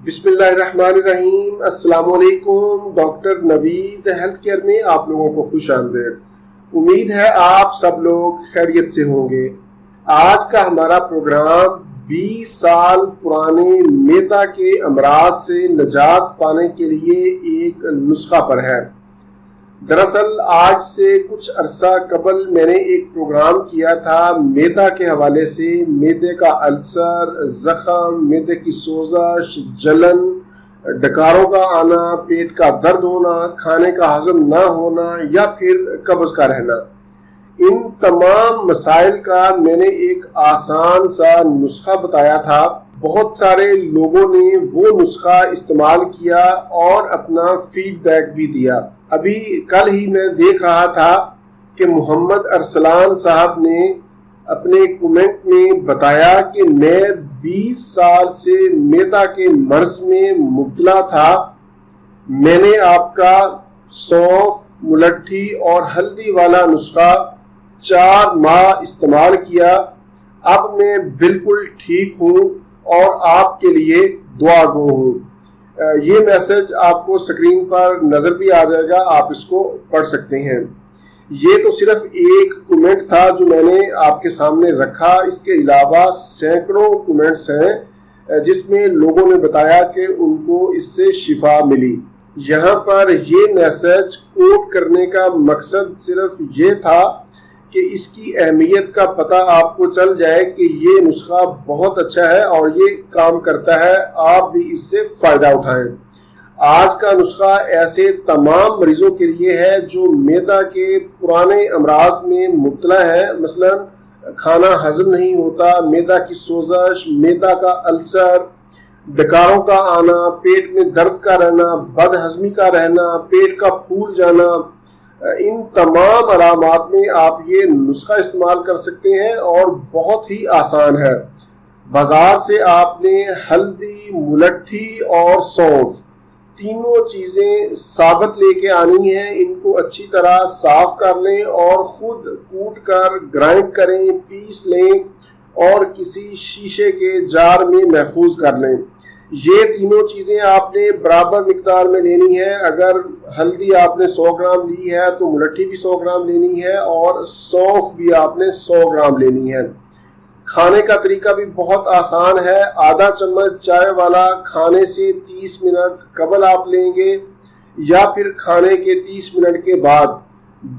بسم اللہ الرحمن الرحیم۔ السلام علیکم۔ ڈاکٹر نوید ہیلتھ کیئر میں آپ لوگوں کو خوش آمدید۔ امید ہے آپ سب لوگ خیریت سے ہوں گے۔ آج کا ہمارا پروگرام 20 سال پرانے میدا کے امراض سے نجات پانے کے لیے ایک نسخہ پر ہے۔ دراصل آج سے کچھ عرصہ قبل میں نے ایک پروگرام کیا تھا میدا کے حوالے سے، میدے کا السر، زخم، میدے کی سوزش، جلن، ڈکاروں کا آنا، پیٹ کا درد ہونا، کھانے کا ہضم نہ ہونا یا پھر قبض کا رہنا۔ ان تمام مسائل کا میں نے ایک آسان سا نسخہ بتایا تھا۔ بہت سارے لوگوں نے وہ نسخہ استعمال کیا اور اپنا فیڈ بیک بھی دیا۔ ابھی کل ہی میں دیکھ رہا تھا کہ محمد ارسلان صاحب نے اپنے کومنٹ میں بتایا کہ میں 20 سال سے میدا کے مرض میں مبتلا تھا۔ میں نے آپ کا سونف، ملٹھی اور ہلدی والا نسخہ 4 ماہ استعمال کیا۔ اب میں بالکل ٹھیک ہوں اور آپ کے لیے دعا گو ہوں۔ یہ میسج آپ کو سکرین پر نظر بھی آ جائے گا، آپ اس کو پڑھ سکتے ہیں۔ یہ تو صرف ایک کومنٹ تھا جو میں نے آپ کے سامنے رکھا۔ اس کے علاوہ سینکڑوں کومنٹس ہیں جس میں لوگوں نے بتایا کہ ان کو اس سے شفا ملی۔ یہاں پر یہ میسج کوٹ کرنے کا مقصد صرف یہ تھا کہ اس کی اہمیت کا پتہ آپ کو چل جائے کہ یہ نسخہ بہت اچھا ہے اور یہ کام کرتا ہے، آپ بھی اس سے فائدہ اٹھائیں۔ آج کا نسخہ ایسے تمام مریضوں کے لیے ہے جو میدا کے پرانے امراض میں مبتلا ہیں، مثلا کھانا ہضم نہیں ہوتا، میدا کی سوزش، میدا کا السر، ڈکاروں کا آنا، پیٹ میں درد کا رہنا، بد ہضمی کا رہنا، پیٹ کا پھول جانا۔ ان تمام علامات میں آپ یہ نسخہ استعمال کر سکتے ہیں اور بہت ہی آسان ہے۔ بازار سے آپ نے ہلدی، ملٹھی اور سونف تینوں چیزیں ثابت لے کے آنی ہیں۔ ان کو اچھی طرح صاف کر لیں اور خود کوٹ کر گرائنڈ کریں، پیس لیں اور کسی شیشے کے جار میں محفوظ کر لیں۔ یہ تینوں چیزیں آپ نے برابر مقدار میں لینی ہے۔ اگر ہلدی آپ نے 100 گرام لی ہے تو ملٹھی بھی 100 گرام لینی ہے اور سونف بھی آپ نے 100 گرام لینی ہے۔ کھانے کا طریقہ بھی بہت آسان ہے۔ آدھا چمچ چائے والا کھانے سے 30 منٹ قبل آپ لیں گے یا پھر کھانے کے 30 منٹ کے بعد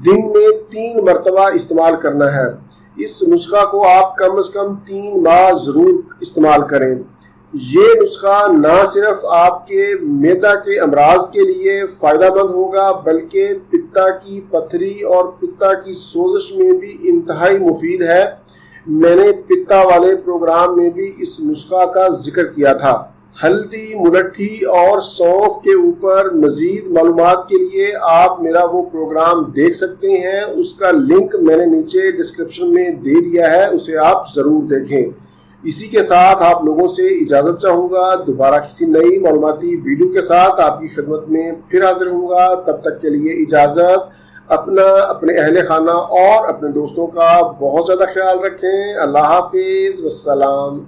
دن میں 3 مرتبہ استعمال کرنا ہے۔ اس نسخہ کو آپ کم از کم 3 ماہ ضرور استعمال کریں۔ یہ نسخہ نہ صرف آپ کے میدا کے امراض کے لیے فائدہ مند ہوگا بلکہ پتا کی پتھری اور پتا کی سوزش میں بھی انتہائی مفید ہے۔ میں نے پتا والے پروگرام میں بھی اس نسخہ کا ذکر کیا تھا۔ ہلدی، ملٹھی اور سونف کے اوپر مزید معلومات کے لیے آپ میرا وہ پروگرام دیکھ سکتے ہیں۔ اس کا لنک میں نے نیچے ڈسکرپشن میں دے دیا ہے، اسے آپ ضرور دیکھیں۔ اسی کے ساتھ آپ لوگوں سے اجازت چاہوں گا۔ دوبارہ کسی نئی معلوماتی ویڈیو کے ساتھ آپ کی خدمت میں پھر حاضر ہوں گا۔ تب تک کے لیے اجازت۔ اپنے اہل خانہ اور اپنے دوستوں کا بہت زیادہ خیال رکھیں۔ اللہ حافظ، والسلام۔